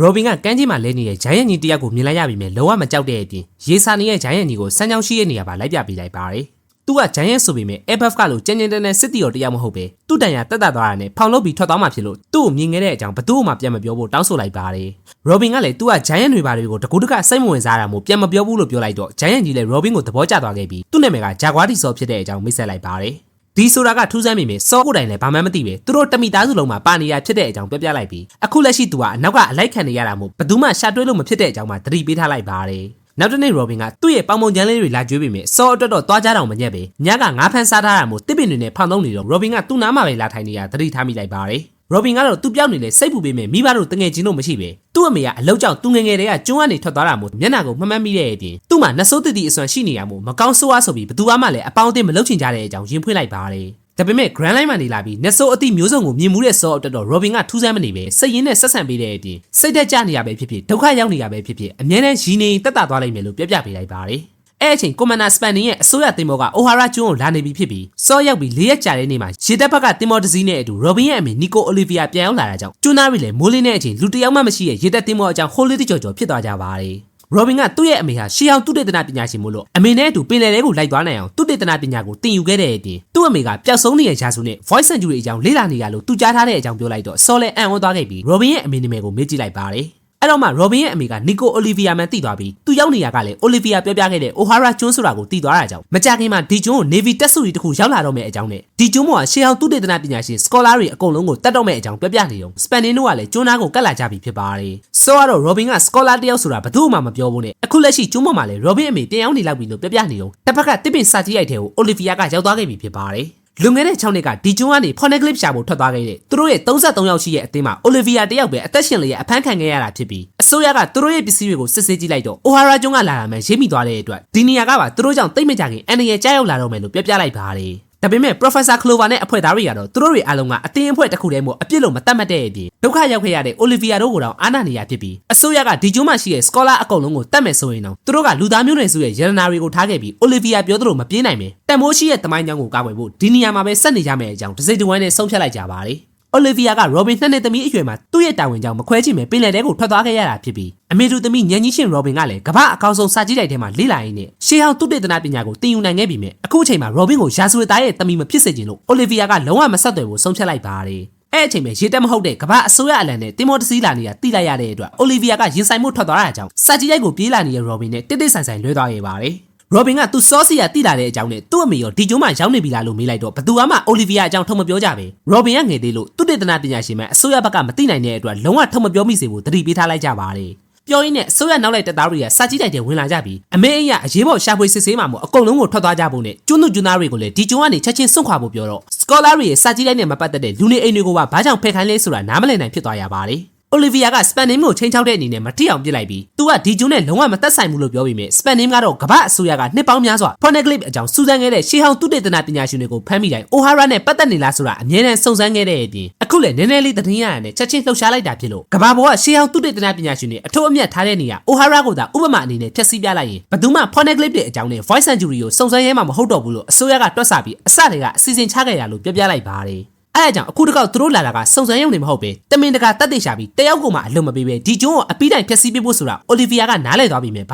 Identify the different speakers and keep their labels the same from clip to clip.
Speaker 1: Robin ကကန်းကြီးမှာလဲနေတဲ့ဂျိုင်းယန်ကြီးတယောက်ကိုမြင်လိုက်ရပြီမဲ့လုံးဝမကြောက်တဲ့အပြင်ရေစာနေရဲ့ဂျိုင်းယန်ကြီးကိုစမ်းချောင်းရှိရဲ့နေရာပါလိုက်ပြပေးလိုက်ပါတယ်။သူကဂျိုင်းယန်ဆိုပေမဲ့ FF ကလို့ကြင်ကြင်တန်းတန်းစစ်တီတော်တယောက်မဟုတ်ပဲသူ့တန်ရတက်တက်သွားတာနဲ့ဖောင်လုပ်ပြီးထွက်သွားမှဖြစ်လို့သူ့ကိုမြင်ခဲ့တဲ့အကြောင်းဘသူ့မှပြန်မပြောဖို့တောင်းဆိုလိုက်ပါတယ်။ Robin ကလည်းသူကဂျိုင်းယန်တွေပါတွေကိုတကူတကစိတ်မဝင်စားတာမို့ပြန်မပြောဘူးလို့ပြောလိုက်တော့ဂျိုင်းယန်ကြီးလည်း Robin ကိုသဘောကျသွားခဲ့ပြီးသူ့နာမည်ကဂျာဂွာတီဆော့ဖြစ်တဲ့အကြောင်းမိတ်ဆက်လိုက်ပါတယ်။ဒီဆိုတာကထူးဆန်းမိမယ်စောကိုတိုင်လည်းဘာမှမသိပဲသူတို့တမိသားစုလုံးမှာပါနေရဖြစ်တဲ့အကြောင်းပြောပြလိုက်ပြီးအခုလက်ရှိသူကအနောက်ကအလိုက်ခံနေရတာမို့ဘသူမှရှာတွဲလို့မဖြစ်တဲ့အကြောင်းမှသတိပေးထားလိုက်ပါတယ်နောက်တစ်နေ့ Robin ကသူ့ရဲ့ပေါင်ပုံချမ်းလေးတွေလာကျွေးပြီးမြဲစောအတွက်တော့သွားကြတော့မညက်ပဲညကငါးဖန်းစားထားတာမို့တစ်ပင်တွေနဲ့ဖောင်သုံးနေတော့ Robin ကသူ့နားမှာပဲလာထိုင်နေရသတိထားမိလိုက်ပါတယ်Robin ကတော့သူ့ပြောက်နေလေစိတ်ပူပေးမယ်မိဘတို့တငယ်ချင်းတို့မရှိပဲသူ့အမေကအလောက်ကြောင့်သူငယ်ငယ်တွေကကျွန်းကနေထွက်သွားတာမို့မျက်နှာကိုမှတ်မိတဲ့အပြင်သူ့မှာနှဆိုးတတိအစွမ်းရှိနေရမို့မကောင်းဆိုးအားဆိုပြီးဘသူမှလည်းအပေါင်းအသင်းမလုပ်ချင်ကြတဲ့အကြောင်းရင်ဖွင့်လိုက်ပါတယ်ဒါပေမဲ့ Grand Line မှာနေလာပြီးနှဆိုးအသည့်မျိုးစုံကိုမြင်မှုတဲ့စောအတွက်တော့ Robin ကထူးဆန်းမနေပဲစိတ်ရင်းနဲ့ဆက်ဆံပေးတဲ့အပြင်စိတ်သက်ကြနေရပဲဖြစ်ဖြစ်ဒုက္ခရောက်နေရပဲဖြစ်ဖြစ်အမြဲတမ်းရည်နေတက်တာသွားလိမ့်မယ်လို့ပြပြပေးလိုက်ပါတယ်အဲ့အချိန်ကွန်မန်ဒါစပန်နင်ရဲ့အစိုးရတင်မောကအိုဟာရာကျွန်းကိုလာနေပြီဖြစ်ပြီးစောရောက်ပြီး၄ရက်ကြာတဲ့နေ့မှာရေတပ်ဘက်ကတင်မောတစ်စီးနဲ့အတူ Robin ရဲ့အမေနီကိုအိုလီဗီယာပြန်ရောက်လာတာကြောင့်ကျွန်းသားတွေလည်းမိုးလင်းတဲ့အချိန်လူတယောက်မှမရှိရဲ့ရေတပ်တင်မောအကြောင်းဟိုးလေးကြော်ဖြစ်သွားကြပါတယ်Robin ကသူ့ရဲ့အမေဟာရှေးဟောင်းသုတေသနပညာရှင်မို့လို့အမေနဲ့အတူပင်လယ်ထဲကိုလိုက်သွားနိုင်အောင်သုတေသနပညာကိုသင်ယူခဲ့တဲ့အပြင်သူ့အမေကပျောက်ဆုံးနေတဲ့ရာစုနဲ့ Voice Century အကြောင်းလေ့လာနေရလို့သူကြားထားတဲ့အကြောင်းပြောလိုက်တော့စောလဲအံ့ဩသွားခဲ့ပြီး Robin ရဲ့အမေနာမည်ကိုမေးကြည့်လိုက်ပါတယ်အဲ့တော့မှ Robin ရဲ့အမေက Nico Olivia မှန်သိသွားပြီးသူရောက်နေရကလည်း Olivia ပြောပြခဲ့တဲ့ O'Hara ကျွန်းဆိုတာကိုသိသွားတာကြောင့်မကြခင်မှာဒီကျွန်းကို Navy တပ်စုကြီးတစ်ခုရောက်လာတော့မယ့်အကြောင်းနဲ့ဒီကျွန်းပေါ်ကရှေးဟောင်းသုတေသနပညာရှင် Scholar တွေအကုန်လုံးကိုတတ်တော့မယ့်အကြောင်းပြောပြနေတော့ Spanish တို့ကလည်းကျွန်းသားကိုကတ်လာကြပြီဖြစ်ပါတယ်။ဆိုတော့ Robin က Scholar တယောက်ဆိုတာဘယ်သူမှမပြောဘူးနဲ့အခုလက်ရှိကျွန်းပေါ်မှာလည်း Robin အမေပြန်ရောက်နေလောက်ပြီလို့ပြောပြနေတော့တစ်ဖက်ကတစ်ပင်စာကြီးရိုက်တဲ့ကို Olivia ကရောက်သွားခဲ့ပြီဖြစ်ပါတယ်။လွန်ခဲ့တဲ့6နှစ်ကဒီကျွန်းကနေ Phoneglyph ရှာဖို့ထွက်သွားခဲ့တဲ့သူတို့ရဲ့33ယောက်ရှိရဲ့အသင်းမှာ Olivia တယောက်ပဲအသက်ရှင်လျက်အဖမ်းခံခဲ့ရတာဖြစ်ပြီးအစိုးရကသူတို့ရဲ့ပစ္စည်းတွေကိုစစ်ဆေးကြည့်လိုက်တော့ O'Hara ကျွန်းကလာတာမှရိပ်မိသွားတဲ့အတွက်ဒီနေရာကပါသူတို့ကြောင့်တိတ်မကြခင်အန်ရယ်ကြားရောက်လာတော့မယ်လို့ပြလိုက်ပါတယ်ဒါပေမဲ့ Professor Clover နဲ့အဖွဲ့သားတွေကတော့သူတို့တွေအားလုံးကအတင်းအဖွဲ့တစ်ခုတည်းမို့အပြစ်လို့မတတ်မှတ်တဲ့အပြင်ဒုက္ခရောက်ခဲ့ရတဲ့ Olivia တို့ကိုတော့အာဏာနေရဖြစ်ပြီးအစိုးရကဒီကျွန်းမှာရှိတဲ့ Scholar အကုန်လုံးကိုတတ်မယ်ဆိုရင်တော့သူတို့ကလူသားမျိုးနွယ်စုရဲ့ရတနာတွေကိုထားခဲ့ပြီး Olivia ပြောသလိုမပြေးနိုင်မယ်တန်မိုးရှိရဲ့တမိုင်းကြောင်းကိုကာကွယ်ဖို့ဒီနေရာမှာပဲဆက်နေကြမယ်အကြောင်းတစိမ့်တဝိုင်းနဲ့ဆုံးဖြတ်လိုက်ကြပါတယ်Olivia က Robin နှစ်သမီးအရွယ်မှာသူ့ရဲ့တာဝန်ကြောင့်မခွဲချင်ပဲပင်လယ်ထဲကိုထွက်သွားခဲ့ရတာဖြစ်ပြီးအမေတို့သမီးညံကြီးရှင် Robin ကလည်းကမ္ဘာအကောင်ဆုံးစာကြည့်တိုက်ထဲမှာလေ့လာရင်းနဲ့ရှေးဟောင်းသုတေသနပညာကိုသင်ယူနိုင်ခဲ့ပြီမြဲအခုအချိန်မှာ Robin ကိုရာဇဝတ်သားရဲ့သမီးမဖြစ်စေချင်လို့ Olivia ကလုံးဝမဆက်သွယ်ဖို့ဆုံးဖြတ်လိုက်ပါတယ်အဲ့အချိန်မှာရေတက်မဟုတ်တဲ့ကမ္ဘာအစိုးရအလံနဲ့တင်မောတစီးလာနေတာတိလိုက်ရတဲ့အတွက် Olivia ကရင်ဆိုင်မှုထွက်သွားတာကြောင့်စာကြည့်ရိုက်ကိုပြေးလာနေတဲ့ Robin နဲ့တိတ်ဆိုင်လွဲသွားခဲ့ပါတယ်Robin ကသူစောစီယာတိလာတဲ့အကြောင်းနဲ့သူ့အမေရောဒီကျွန်းမှာရောက်နေပြီလားလို့မေးလိုက်တော့ဘသူမှ Olivia အကြောင်းထုံမပြောကြပဲ Robin ကငယ်သေးလို့သူတေသနာပညာရှင်မှအစိုးရဘက်ကမသိနိုင်တဲ့အတွက်လုံးဝထုံမပြောမိစေဖို့တတိပေးထားလိုက်ကြပါတယ်ပြောရင်းနဲ့အစိုးရနောက်လိုက်တပ်သားတွေကစာကြည့်တိုက်တဲ့ဝင်လာကြပြီးအမေအိမ်ကအရေးပေါ်ရှာဖွေစစ်ဆေးမှာမို့အကုန်လုံးကိုထွက်သွားကြဖို့နဲ့ကျွန်းသူကျွန်းသားတွေကိုလည်းဒီကျွန်းကနေချက်ချင်းစွန့်ခွာဖို့ပြောတော့ Scholar တွေရဲ့စာကြည့်တိုက်နဲ့မပတ်သက်တဲ့လူနေအိမ်တွေကိုပါဘာကြောင့်ဖယ်ခိုင်းလဲဆိုတာနားမလည်နိုင်ဖြစ်သွားရပါတယ်Olivia က Spanish ကိုချင်းချောက်တဲ့အနေနဲ့မတိအောင်ပြစ်လိုက်ပြီးသူကဒီကျွန်းနဲ့လုံးဝမသက်ဆိုင်ဘူးလို့ပြောပြီးမြဲ Spanish ကတော့ကမ္ဘာအစိုးရကနှစ်ပေါင်းများစွာ Phoneglyph အကြောင်းစူးစမ်းခဲ့တဲ့ရှေးဟောင်းသုတေသနပညာရှင်တွေကိုဖမ်းမိတိုင်း O'Hara နဲ့ပတ်သက်နေလားဆိုတာအမြဲတမ်းစုံစမ်းခဲ့တဲ့အပြင်အခုလည်းနည်းနည်းလေးသတင်းရရနဲ့ချက်ချင်းလှုပ်ရှားလိုက်တာဖြစ်လို့ကမ္ဘာပေါ်ကရှေးဟောင်းသုတေသနပညာရှင်တွေအထူးအမြတ်ထားတဲ့နေရာ O'Hara ကိုသာဥပမာအနေနဲ့ဖျက်ဆီးပြလိုက်ရင်ဘယ်သူမှ Phoneglyph ရဲ့အကြောင်းနဲ့ Voice Century ကိုစုံစမ်းရဲမှာမဟုတ်တော့ဘူးလို့အစိုးရကတွက်ဆပြီးအစတည်းကအစီအစဉ်ချခဲ့ရလို့ပြလိုက်ပါတယ်အဲ့အကြောင့်အခုတကောက်သူတို့လာတာကစုံစမ်းရုံနေမဟုတ်ပဲတမင်တကာတတ်သိရှာပြီးတယောက်ကမှအလွန်မပေးပဲဒီကျွန်းကိုအပီးတိုင်ဖျက်ဆီးပေးဖို့ဆိုတာ Olivia ကနားလည်သွားပြီမြဲဘ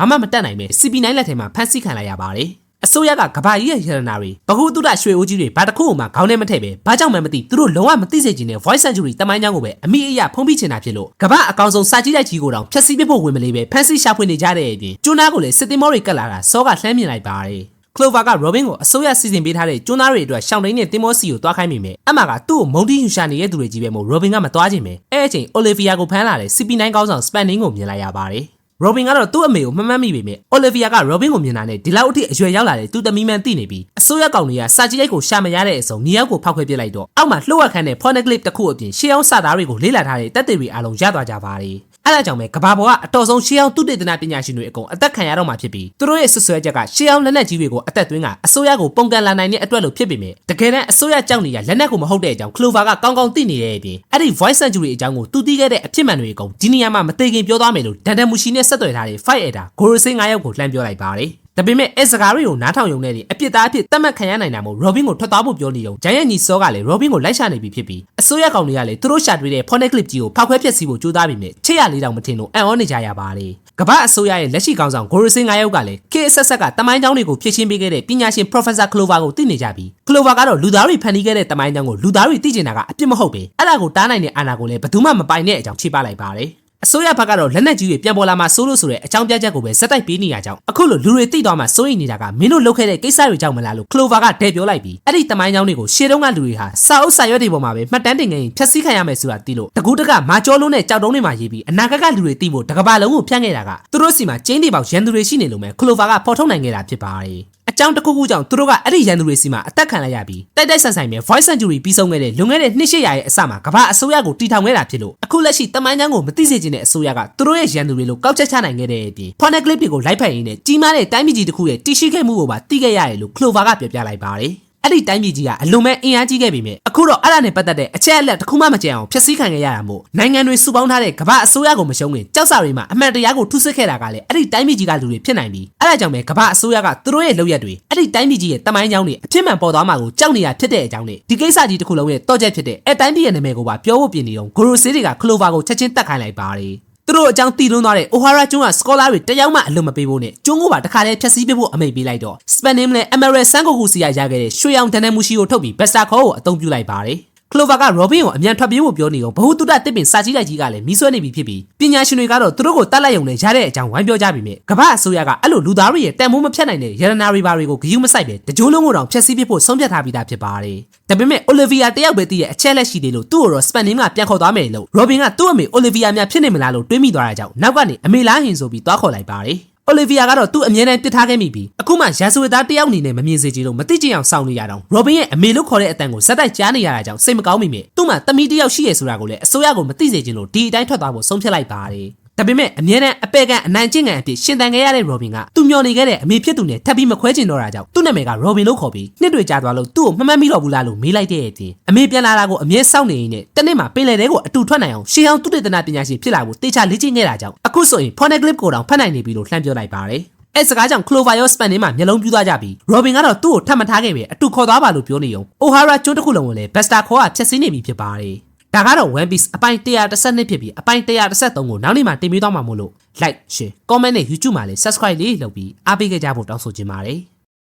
Speaker 1: ာမှမတတ်နိုင်ပဲ CP9 လက်ထဲမှာဖမ်းဆီးခံလိုက်ရပါတယ်အစိုးရကကဘာကြီးရဲ့ရတနာတွေဘဟုတုတရွှေအိုးကြီးတွေဘာတစ်ခုမှခေါင်းထဲမထည့်ပဲဘာကြောင့်မှမသိသူတို့လုံးဝမသိစေချင်တဲ့ Voice Century တမိုင်းကြောင်းကိုပဲအမိအယဖုံးပြချင်တာဖြစ်လို့ကဘာအကောင်ဆုံးစာကြည့်တိုက်ကြီးကိုတောင်ဖျက်ဆီးပေးဖို့ဝင်မလေးပဲဖမ်းဆီးရှာဖွေနေကြတဲ့အပြင်ကျွန်းသားကိုလည်းစစ်တင်မောတွေကတ်လာတာစောကလှမ်းမြင်လိုက်ပါတယ်Clover က Robin ကိုအစိုးရစီစဉ်ပေးထားတဲ့ကျွန်းသားတွေအတွက်ရှောင်းတိုင်းနဲ့တင်မောစီကိုတွားခိုင်းမိမယ်အမကသူ့ကိုမုံတီးယူရှာနေတဲ့သူတွေကြီးပဲမို့ Robin ကမတွားခြင်းပဲအဲ့အချိန် Olivia ကိုဖမ်းလာတဲ့ CP9 ကောင်းဆောင် Spanish ကိုမြင်လိုက်ရပါတယ်Robin ကတော့သူ့အမေကိုမမှတ်မိပေမဲ့ Olivia က Robin ကိုမြင်တာနဲ့ဒီလောက်အထိအရွယ်ရောက်လာတဲ့သူသမီးမှန်သိနေပြီးအစိုးရကောင်တွေကစာကြည့်ရိုက်ကိုရှာမရတဲ့အစုံညီယောက်ကိုဖောက်ခွဲပစ်လိုက်တော့အောက်မှာလှုပ်ဝက်ခန်းတဲ့ Phoneglyph တစ်ခုအပြင်ရှေးအောင်စာသားတွေကိုလေ့လာထားတဲ့တပ်တွေတွေအားလုံးရသွားကြပါတယ်အဲ့ဒါကြောင့်ပဲကဘာပေါ်ကအတော်ဆုံးရှေးအောင်သုတေသနပညာရှင်တွေအကုန်အသက်ခံရတော့မှာဖြစ်ပြီးသူတို့ရဲ့ဆွဆွဲချက်ကရှေးအောင်လက်နက်ကြီးတွေကိုအသက်သွင်းကအစိုးရကိုပုံကန်လာနိုင်တဲ့အတွက်လို့ဖြစ်ပေမဲ့တကယ်တမ်းအစိုးရကြောက်နေရလက်နက်ကိုမဟုတ်တဲ့အကြောင်း Clover ကကောင်းကောင်းသိနေတဲ့အပြင်အဲ့ဒီ Voice Century အကြောင်းကိုသူသိခဲ့တဲ့အဖြစ်မှန်တွေအကုန်ဒီနေရာမှာမသိခင်ပြောသွားမယ်လို့ဒန်ဒန်မူရှိနဲ့ဆက်သွယ်ထားတဲ့ Fight Editor ဂိုရိုဆေး9ယောက်ကိုလှမ်းပြောလိုက်ပါတယ် ဒါပေမဲ့အဲစကားတွေကိုနားထောင်ရုံနဲ့အပြစ်သားအဖြစ်သတ်မှတ်ခံရနိုင်တာမို့ Robin ကိုထွက်သွားဖို့ပြောနေုံဂျိုင်းရဲ့ညီစောကလည်း Robin ကိုလိုက်ရှာနေပြီဖြစ်ပြီးအစိုးရကောင်တွေကလည်းသူတို့ရှာတွေ့တဲ့ phone clip ကြီးကိုဖောက်ခွဲဖျက်ဆီးဖို့ကြိုးစားပြီးမြဲချစ်ရလေးတောင်မထင်လို့အံ့ဩနေကြရပါတယ်ကမ္ဘာအစိုးရရဲ့လက်ရှိကောင်ဆောင်ဂိုရိုစင်9ယောက်ကလည်း KSS ကတမိုင်းကျောင်းတွေကိုဖြည့်ရှင်းပေးခဲ့တဲ့ပညာရှင် Professor Clover ကိုသိနေကြပြီး Clover ကတော့လူသားတွေဖန်တီးခဲ့တဲ့တမိုင်းကျောင်းကိုလူသားတွေသိကျင်တာကအပြစ်မဟုတ်ပဲအဲ့ဒါကိုတားနိုင်တဲ့အာဏာကိုလည်းဘယ်သူမှမပိုင်တဲ့အကြောင်းချိပလိုက်ပါတယ်အစိုးရဘက်ကတော့လက်နက်ကြီးတွေပြန်ပေါ်လာမှစိုးလို့ဆိုတဲ့အကြောင်းပြချက်ကိုပဲစက်တိုက်ပေးနေရကြောင်းအခုလိုလူတွေသိတော့မှစိုးရိမ်နေတာကမင်းတို့လုပ်ခဲ့တဲ့ကိစ္စတွေကြောင့်မလားလို့ Clover ကတဲ့ပြောလိုက်ပြီးအဲ့ဒီတမိုင်းကျောင်းတွေကိုရှေ့တုန်းကလူတွေဟာစာအုပ်စာရွက်တွေပေါ်မှာပဲမှတ်တမ်းတင်ခဲ့ရင်ဖျက်ဆီးခံရမယ်ဆိုတာသိလို့တကူးတကမာကျော်လုံးနဲ့ကြောက်တုံးတွေမှာရေးပြီးအနာဂတ်ကလူတွေသိဖို့တကဘာလုံးကိုဖြန့်ခဲ့တာကသူတို့စီမှာကျင်းတွေပေါက်ရန်သူတွေရှိနေလို့ပဲ Clover ကဖော်ထုတ်နိုင်ခဲ့တာဖြစ်ပါတယ်အကြောင်းတစ်ခုခုကြောင့်သူတို့ကအဲ့ဒီရန်သူတွေစီမှာအသက်ခံလိုက်ရပြီးတိုက်တိုက်ဆိုင်ပဲ Voice Century ပြီးဆုံးခဲ့တဲ့လွန်ခဲ့တဲ့နှစ်800ရဲ့အစမှာကမ္ဘာအစိုးရကိုတီထောင်ခဲ့တာဖြစ်လို့အခုလက်ရှိတမိုင်းချမ်းကိုမသိစေချင်တဲ့အစိုးရကသူတို့ရဲ့ရန်သူတွေလို့ကောက်ချက်ချနိုင်ခဲ့တဲ့အပြင် phone clip တွေကိုလိုက်ဖက်ရင်းနဲ့ကြီးမားတဲ့တိုင်းပြည်ကြီးတစ်ခုရဲ့တည်ရှိခဲ့မှုကိုပါသိခဲ့ရတယ်လို့ Clover ကပြောပြလိုက်ပါတယ်အဲ့ဒီတိုင်းပြည်ကြီးကအလွန်မဲ့အင်အားကြီးခဲ့ပေမဲ့အခုတော့အဲ့ဒါနဲ့ပတ်သက်တဲ့အချက်အလက်တစ်ခုမှမကြံအောင်ဖျက်ဆီးခံခဲ့ရတာမို့နိုင်ငံတွေစုပေါင်းထားတဲ့ကမ္ဘာအစိုးရကိုမရှုံးခင်ကြောက်စာတွေမှာအမှန်တရားကိုထုစစ်ခဲ့တာကလည်းအဲ့ဒီတိုင်းပြည်ကြီးကလူတွေဖြစ်နိုင်ပြီးအဲ့ဒါကြောင့်ပဲကမ္ဘာအစိုးရကသူတို့ရဲ့လုပ်ရက်တွေအဲ့ဒီတိုင်းပြည်ကြီးရဲ့တမိုင်းကြောင်းတွေအဖြစ်မှန်ပေါ်သွားမှာကိုကြောက်နေတာဖြစ်တဲ့အကြောင်းနဲ့ဒီကိစ္စကြီးတစ်ခုလုံးရဲ့တော့ချက်ဖြစ်တဲ့အဲ့တိုင်းပြည်ရဲ့နာမည်ကိုပါပြောဖို့ပြင်နေတော့ဂိုရိုဆေးတွေက Clover ကိုချက်ချင်းတတ်ခိုင်းလိုက်ပါတယ်သူတို့အကြောင်းတည်လွန်းသွားတဲ့ O'Hara ကျွန်းက scholar တွေတယောက်မှအလွတ်မပေးဖို့နဲ့ကျွန်းကိုပါတခါတည်းဖျက်ဆီးပေးဖို့အမိန့်ပေးလိုက်တော့ Spanim နဲ့ Emerald Sangoku စီရရခဲ့တဲ့ရွှေရောင်တန်တမှုရှိကိုထုတ်ပြီး Besta Call ကိုအသုံးပြုလိုက်ပါတယ်Clover က Robin ကိုအမြန်ထွက်ပြေးဖို့ပြောနေတော့ဘ ഹു တုဒတစ်ပင်စာကြီးလိုက်ကြီးကလည်းမီးဆွဲနေပြီဖြစ်ပြီးပညာရှင်တွေကတော့သူတို့ကိုတတ်လိုက်ရုံနဲ့ရတဲ့အကြောင်းဝိုင်းပြောကြပြီးမြဲကမ္ဘာအစိုးရကအဲ့လိုလူသားတွေရဲ့တန်ဖိုးမဖြတ်နိုင်တဲ့ရတနာတွေပါတွေကိုဂရုမစိုက်ပဲတကြိုးလုံးကိုတောင်ဖျက်ဆီးပစ်ဖို့ဆုံးဖြတ်ထားပြီးသားဖြစ်ပါတယ်။ဒါပေမဲ့ Olivia တယောက်ပဲသိတဲ့အချက်လက်ရှိသေးလို့သူ့ကိုတော့ Spanim ကပြန်ခေါ်သွားမယ်လို့ Robin ကသူ့အမေ Olivia များဖြစ်နေမလားလို့တွေးမိသွားတာကြောင့်နောက်ကနေအမေလားဟင်ဆိုပြီးသွားခေါ်လိုက်ပါတယ်။ Olivia ကတော့သူ့အမြဲတမ်းပြစ်ထားခဲ့မိပြီးအခုမှရာဇဝတ်သားတယောက်အနေနဲ့မမြင်စေချင်လို့မသိချင်အောင်စောင့်နေရတော့ Robin ရဲ့အမေလို့ခေါ်တဲ့အတန်ကိုဇက်တိုက်ကြားနေရတာကြောင့်စိတ်မကောင်းမိမြဲသူ့မှာတမီးတယောက်ရှိရဆိုတာကိုလည်းအစိုးရကိုမသိစေချင်လို့ဒီအတိုင်းထွက်သွားဖို့ဆုံးဖြတ်လိုက်ပါတယ်ဒါပေမဲ့အမြဲတမ်းအပေကန်အနိုင်ကျင့်ကန်အဖြစ်ရှင်သန်ခဲ့ရတဲ့ Robin ကသူ့မျောနေခဲ့တဲ့အမေဖြစ်သူနဲ့ထပ်ပြီးမခွဲချင်တော့တာကြောင့်သူ့နာမည်က Robin လို့ခေါ်ပြီးနှစ်တွေကြာသွားလို့သူ့ကိုမမှတ်မိတော့ဘူးလားလို့မေးလိုက်တဲ့အပြင်အမေပြန်လာတာကိုအမြဲစောင့်နေရင်းနဲ့တနေ့မှပင်လယ်ထဲကိုအတူထွက်နိုင်အောင်ရှေးအောင်သူတေသနပညာရှင်ဖြစ်လာဖို့တေချာလေ့ကျင့်ခဲ့တာကြောင့်အခုဆိုရင် phone clip ကိုတောင်ဖတ်နိုင်နေပြီလို့လှမ်းပြောလိုက်ပါတယ်အဲစကားကြောင့် Clover ရော Spanim မှာမျက်လုံးပြူးသွားကြပြီး Robin ကတော့သူ့ကိုထပ်မထားခဲ့ပဲအတူခေါ်သွားပါလို့ပြောနေုံ O'Hara ကျွန်းတစ်ခုလုံးကိုလည်း Besta Call ကဖျက်ဆီးနေပြီဖြစ်ပါတယ်ဒါကတော့ One Piece အပိုင်း112ဖြစ်ပြီးအပိုင်း113ကိုနောက်နေ့မှတင်ပြသွားမှာမို့လို့ like share comment နဲ့ YouTube မှာလည်း subscribe လေးလုပ်ပြီးအားပေးခဲ့ကြဖို့တောင်းဆိုချင်ပါတယ်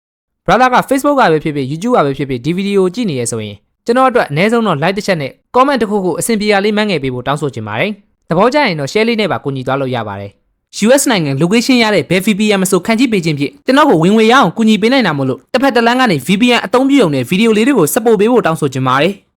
Speaker 1: brother က Facebook ကပဲဖြစ်ဖြစ် YouTube ကပဲဖြစ်ဖြစ်ဒီဗီဒီယိုကြည့်နေရဆိုရင်ကျွန်တော်အတွက်အနည်းဆုံးတော့ like တစ်ချက်နဲ့ comment တစ်ခုခုအဆင်ပြေရလေးမှန်းငယ်ပေးဖို့တောင်းဆိုချင်ပါတယ်သဘောကျရင်တော့ share လေးနဲ့ပါကူညီသွားလို့ရပါတယ် US နိုင်ငံ location ရတဲ့ဘယ် VPN မဆိုခန့်ကြည့်ပေးခြင်းဖြင့်ကျွန်တော်ကိုဝင်ငွေရအောင်ကူညီပေးနိုင်တာမို့လို့တစ်ဖက်တစ်လမ်းကနေ VPN အသုံးပြုရုံနဲ့ဗီဒီယိုလေးတွေကို support ပေးဖို့တောင်းဆိုချင်ပါတယ်